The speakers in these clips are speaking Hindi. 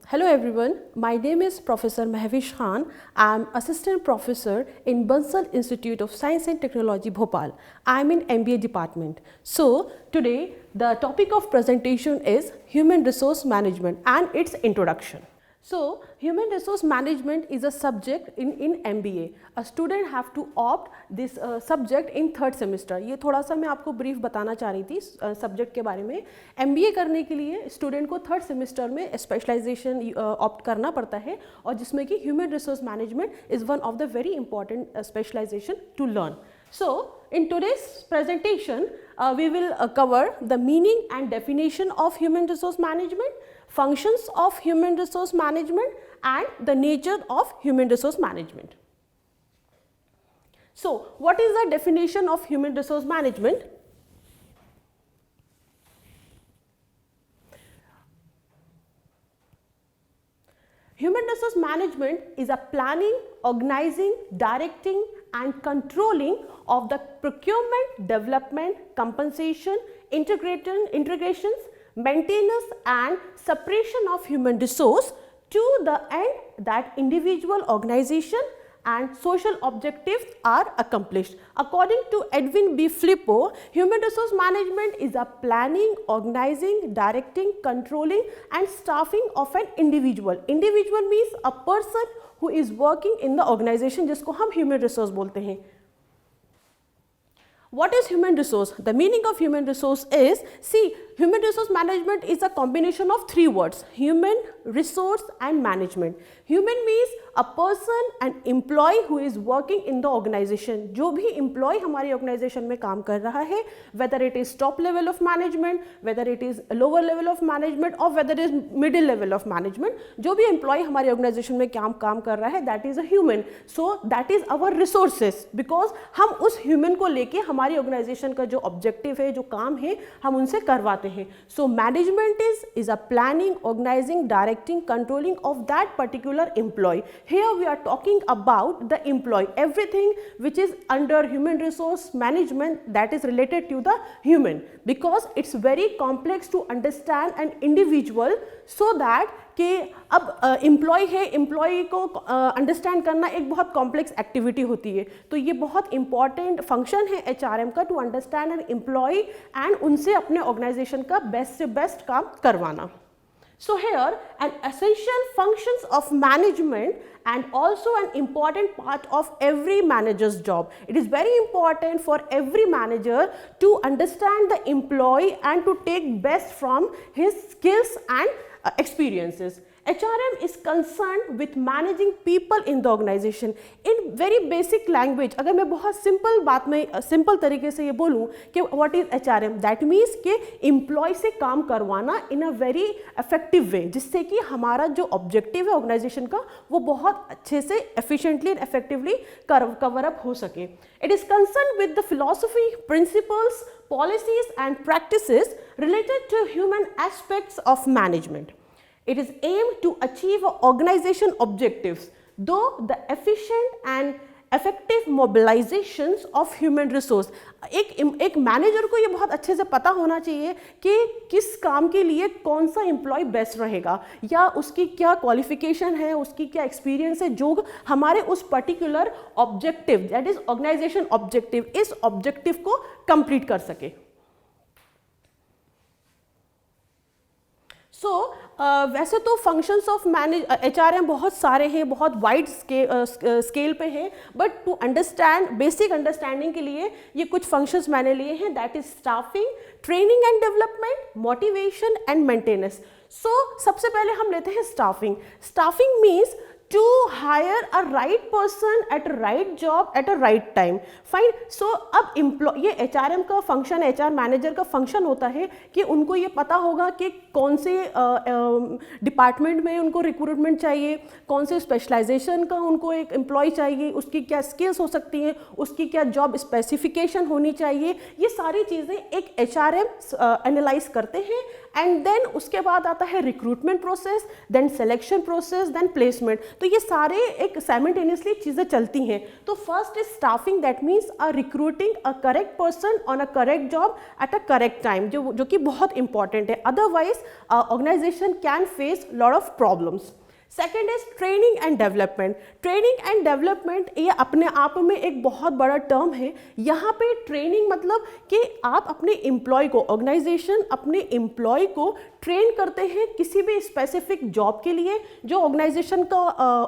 Hello everyone, my name is Professor Mahvish Khan. I am Assistant Professor in Bansal Institute of Science and Technology, Bhopal. I am in MBA department. So today the topic of presentation is Human Resource Management and its introduction. So human resource management is a subject in MBA. A student have to opt this subject in third semester. ये थोड़ा सा मैं आपको ब्रीफ बताना चाह रही थी सब्जेक्ट के बारे में. MBA करने के लिए स्टूडेंट को थर्ड सेमेस्टर में स्पेशलाइजेशन ऑप्ट करना पड़ता है और जिसमें कि human resource management is one of the very important specialization to learn. So in today's presentation we will cover the meaning and definition of human resource management, functions of human resource management and the nature of human resource management. So what is the definition of human resource management? Human resource management is a planning, organizing, directing and controlling of the procurement, development, compensation, integrations, maintenance and separation of human resource to the end that individual organization and social objectives are accomplished. According to Edwin B. Flippo, human resource management is a planning, organizing, directing, controlling and staffing of an individual. Individual means a person who is working in the organization, जिसको हम human resource बोलते हैं. What is human resource? The meaning of human resource is, see, human resource management is a combination of three words: human, resource and management. Human means a person, an employee who is working in the organization. जो भी employee हमारी organization में काम कर रहा है, whether it is top level of management, whether it is lower level of management or whether it is middle level of management, जो भी employee हमारी organization में काम कर रहा है, that is a human. So that is our resources, because हम उस human को लेके हमारी ऑर्गेनाइजेशन का जो ऑब्जेक्टिव है, जो काम है, हम उनसे करवाते हैं. So management is a planning, organizing, directing, controlling of that particular employee. Here we are talking about the employee, everything which is under human resource management that is related to the human, because it's very complex to understand an individual. So that कि अब एम्प्लॉय है, एम्प्लॉय को अंडरस्टैंड करना एक बहुत कॉम्प्लेक्स एक्टिविटी होती है. तो ये बहुत इंपॉर्टेंट फंक्शन है HRM का, to understand an employee and उनसे अपने ऑर्गेनाइजेशन का बेस्ट से बेस्ट काम करवाना. So here an essential functions of management and also an important part of every manager's job. It is very important for every manager to understand the employee and to take best from his skills and experiences. HRM is concerned with managing people in the organization in very basic language. अगर मैं बहुत सिंपल बात में सिंपल तरीके से ये बोलूँ कि what is HRM, that means कि एम्प्लॉय से काम करवाना in a very effective way, जिससे कि हमारा जो ऑब्जेक्टिव है ऑर्गेनाइजेशन का वो बहुत अच्छे से efficiently and effectively cover up हो सके. It is concerned with the philosophy, principles, policies and practices related to human aspects of management. It is aimed to achieve organization objectives, though the efficient and effective mobilizations of human resource. एक मैनेजर को ये बहुत अच्छे से पता होना चाहिए कि किस काम के लिए कौन सा एम्प्लॉय बेस्ट रहेगा, या उसकी क्या क्वालिफिकेशन है, उसकी क्या एक्सपीरियंस है, जो हमारे उस particular objective, that is organization objective, इस ऑब्जेक्टिव को कंप्लीट कर सके. वैसे तो फंक्शंस ऑफ HRM बहुत सारे हैं, बहुत वाइड स्केल पे हैं, but to understand, basic understanding के लिए ये कुछ फंक्शंस मैंने लिए हैं, that is staffing, training and development, motivation and maintenance. So सबसे पहले हम लेते हैं staffing. Staffing means to hire a right person at a right job at a right time. Fine. So अब ये HRM का फंक्शन, HR मैनेजर का फंक्शन होता है कि उनको ये पता होगा कि कौन से डिपार्टमेंट में उनको रिक्रूटमेंट चाहिए, कौन से स्पेशलाइजेशन का उनको एक एम्प्लॉय चाहिए, उसकी क्या स्किल्स हो सकती हैं, उसकी क्या जॉब स्पेसिफिकेशन होनी चाहिए. ये सारी चीज़ें एक HRM एनालाइज करते हैं एंड देन उसके बाद आता है recruitment process, then selection process, then placement. तो ये सारे एक साइमल्टेनियसली चीज़ें चलती हैं। तो first is staffing, that means recruiting a correct person on a correct job at a correct time, जो कि बहुत इंपॉर्टेंट है, otherwise organization can face lot of problems. Second is training and development. Training and development ये अपने आप में एक बहुत बड़ा टर्म है। यहाँ पे ट्रेनिंग मतलब कि आप अपने एम्प्लॉय को, ऑर्गेनाइजेशन अपने एम्प्लॉय को ट्रेन करते हैं किसी भी स्पेसिफिक जॉब के लिए जो ऑर्गेनाइजेशन का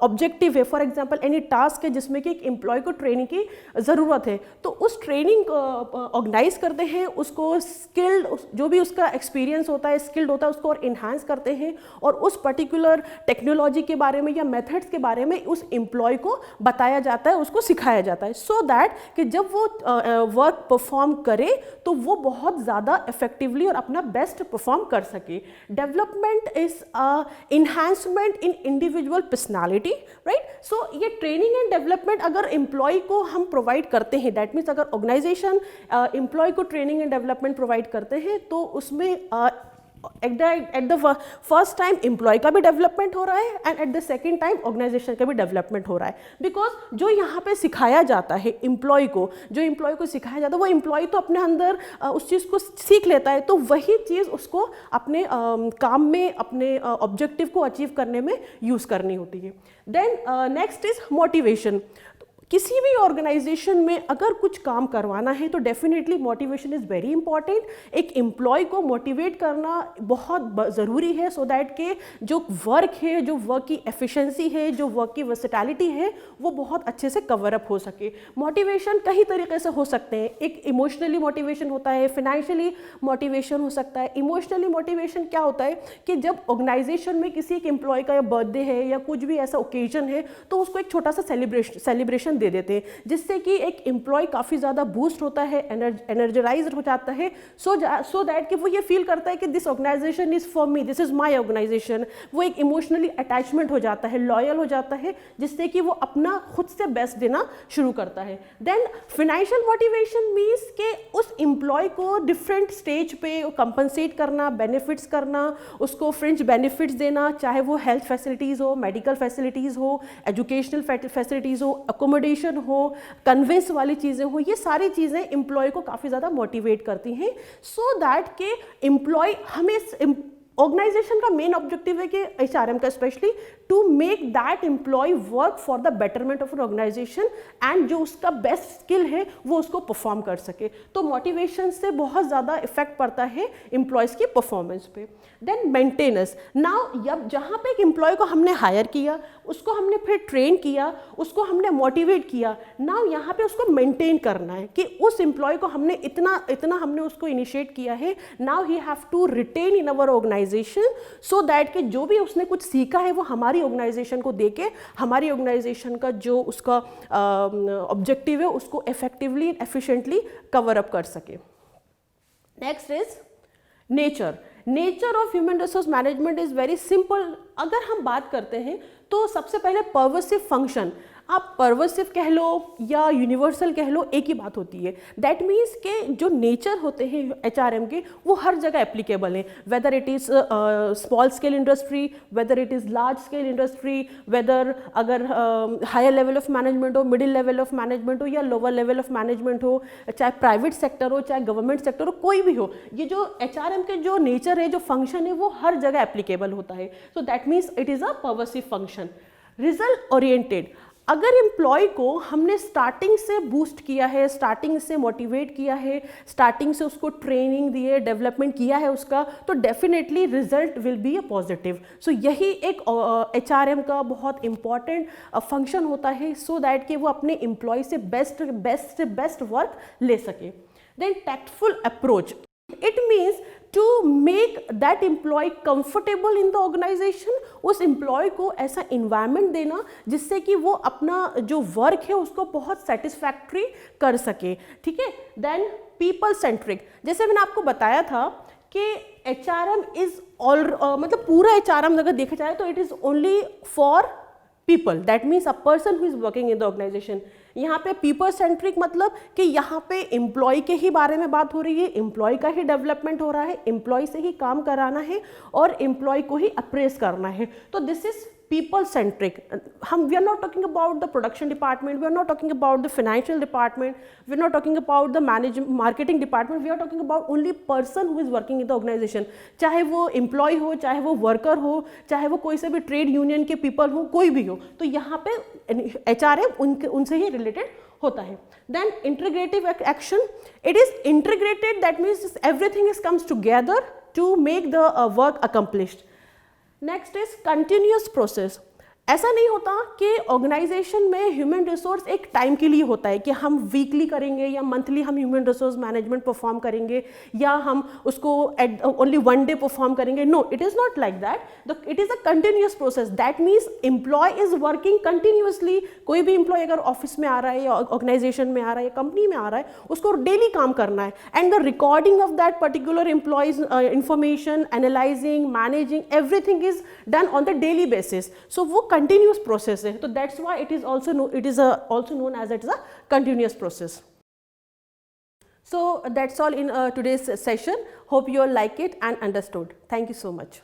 ऑब्जेक्टिव है। फॉर एग्जांपल एनी टास्क है जिसमें कि एक एम्प्लॉय को ट्रेनिंग की ज़रूरत है, तो उस ट्रेनिंग ऑर्गेनाइज करते हैं, उसको स्किल्ड, जो भी उसका एक्सपीरियंस होता है, स्किल्ड होता है, उसको और इन्हांस करते हैं और उस पर्टिकुलर टेक्नोलॉजी के बारे में या मेथड्स के बारे में उस एम्प्लॉय को बताया जाता है, उसको सिखाया जाता है, सो दैट कि जब वो वर्क परफॉर्म करे तो वो बहुत ज़्यादा इफेक्टिवली और अपना बेस्ट परफॉर्म कर सके। Development is enhancement in individual personality, right. So ये ट्रेनिंग एंड डेवलपमेंट अगर एम्प्लॉय को हम प्रोवाइड करते हैं, दैट मीन्स अगर ऑर्गेनाइजेशन एम्प्लॉय को ट्रेनिंग एंड डेवलपमेंट प्रोवाइड करते हैं तो उसमें at the first time employee का भी डेवलपमेंट हो रहा है and at the second time organisation का भी डेवलपमेंट हो रहा है। बिकॉज जो यहाँ पे सिखाया जाता है एम्प्लॉय को, जो एम्प्लॉय को सिखाया जाता है वो एम्प्लॉय तो अपने अंदर उस चीज़ को सीख लेता है, तो वही चीज़ उसको अपने काम में, अपने ऑब्जेक्टिव को अचीव करने में यूज़ करनी होती है। Then next is motivation. किसी भी ऑर्गेनाइजेशन में अगर कुछ काम करवाना है तो definitely motivation is very important. एक एम्प्लॉय को मोटिवेट करना बहुत ज़रूरी है सो दैट के जो वर्क है, जो वर्क की एफिशिएंसी है, जो वर्क की वर्सेटैलिटी है वो बहुत अच्छे से कवर अप हो सके। मोटिवेशन कई तरीके से हो सकते हैं। एक इमोशनली मोटिवेशन होता है, फाइनेंशियली मोटिवेशन हो सकता है। इमोशनली मोटिवेशन क्या होता है कि जब ऑर्गेनाइजेशन में किसी एक एम्प्लॉय का बर्थडे है या कुछ भी ऐसा ओकेजन है तो उसको एक छोटा सा सेलिब्रेशन दे देते हैं, जिससे कि एक एम्प्लॉय काफ़ी ज़्यादा बूस्ट होता है, एनर्जाइज हो जाता है, सो दैट कि वो ये फील करता है कि this organization is for me, this is my organization. वो एक इमोशनली अटैचमेंट हो जाता है, लॉयल हो जाता है, जिससे कि वो अपना खुद से बेस्ट देना शुरू करता है। देन फाइनेंशियल मोटिवेशन मीन्स के उस एम्प्लॉय को डिफरेंट स्टेज पे कंपनसेट करना, बेनिफिट्स करना, उसको फ्रिंज बेनिफिट्स देना, चाहे वो हेल्थ फैसिलिटीज़ हो, मेडिकल फैसिलिटीज़ हो, एजुकेशनल फैसिलिटीज़ हो, अकोमोडेशन हो, कन्वेंस वाली चीज़ें हो, ये सारी चीज़ें एम्प्लॉय को काफ़ी ज़्यादा मोटिवेट करती हैं सो दैट के एम्प्लॉय हमें ऑर्गेनाइजेशन का मेन ऑब्जेक्टिव है कि एचआरएम का specially to make that employee work for the betterment of an organization and जो उसका बेस्ट स्किल है वो उसको परफॉर्म कर सके। तो मोटिवेशन से बहुत ज़्यादा इफेक्ट पड़ता है एम्प्लॉयज़ की परफॉर्मेंस पे। Then maintenance. नाउ जहाँ पे एक एम्प्लॉय को हमने हायर किया, उसको हमने फिर ट्रेन किया, उसको हमने मोटिवेट किया, नाउ यहाँ पे उसको मेंटेन करना है कि उस एम्प्लॉय को हमने इतना हमने उसको इनिशिएट किया है, now he have to retain in our organization so that कि जो भी उसने कुछ सीखा है वो हमारी ऑर्गेनाइजेशन को देके हमारी ऑर्गेनाइजेशन का जो उसका ऑब्जेक्टिव है उसको इफेक्टिवली एफिशिएंटली कवर अप कर सके। Next is nature of human resource management is very simple. अगर हम बात करते हैं तो सबसे पहले पर्वसिव फंक्शन, आप पर्वसिव कह लो या यूनिवर्सल कह लो, एक ही बात होती है। दैट मीन्स के जो नेचर होते हैं एचआरएम के वो हर जगह एप्लीकेबल हैं, whether it is small scale industry, whether it is large scale industry, whether अगर हायर लेवल ऑफ मैनेजमेंट हो, मिडिल लेवल ऑफ मैनेजमेंट हो या लोअर लेवल ऑफ मैनेजमेंट हो, चाहे प्राइवेट सेक्टर हो, चाहे गवर्नमेंट सेक्टर हो, कोई भी हो, ये जो एचआरएम के जो नेचर है, जो फंक्शन है, वो हर जगह एप्लीकेबल होता है। So that means it is a pervasive function. Result oriented, अगर एम्प्लॉय को हमने स्टार्टिंग से बूस्ट किया है, स्टार्टिंग से मोटिवेट किया है, स्टार्टिंग से उसको ट्रेनिंग दी है, डेवलपमेंट किया है उसका, तो definitely result will be a positive. So यही एक एचआरएम का बहुत इंपॉर्टेंट फंक्शन होता है सो दैट कि वो अपने एम्प्लॉय से बेस्ट वर्क ले सके। Then tactful approach, it means to make that employee comfortable in the organization, उस एम्प्लॉय को ऐसा इन्वायरमेंट देना जिससे कि वो अपना जो वर्क है उसको बहुत सेटिस्फैक्ट्री कर सके। ठीक है। देन पीपल सेंट्रिक, जैसे मैंने आपको बताया था कि एचआरएम इज मतलब पूरा एचआरएम अगर देखा जाए तो it is only for people, that means a person who is working in the organization. यहाँ पे पीपल सेंट्रिक मतलब कि यहाँ पे एम्प्लॉय के ही बारे में बात हो रही है, एम्प्लॉय का ही डेवलपमेंट हो रहा है, एम्प्लॉय से ही काम कराना है और एम्प्लॉय को ही अप्रेस करना है। तो this is people centric. We are not talking about the production department, we are not talking about the financial department, we are not talking about the marketing department, we are talking about only person who is working in the organization. चाहे वो employee हो, चाहे वो worker हो, चाहे वो कोई से भी trade union के people हो, कोई भी हो, तो यहाँ पे HRM उनसे ही related होता है। Then integrative action, it is integrated, that means everything comes together to make the work accomplished. Next is continuous process. ऐसा नहीं होता कि ऑर्गेनाइजेशन में ह्यूमन रिसोर्स एक टाइम के लिए होता है कि हम वीकली करेंगे या मंथली हम ह्यूमन रिसोर्स मैनेजमेंट परफॉर्म करेंगे या हम उसको ओनली वन डे परफॉर्म करेंगे। No, it is not like that. It is a continuous process. That means employee is working continuously. कोई भी एम्प्लॉय अगर ऑफिस में आ रहा है या ऑर्गेनाइजेशन में आ रहा है या कंपनी में आ रहा है, उसको डेली काम करना है and the recording of that particular employees information, analysing, managing, everything is done on the daily basis. So वो continuous process है, तो that's why it is also known as it is a continuous process. So that's all in today's session. Hope you all like it and understood. Thank you so much.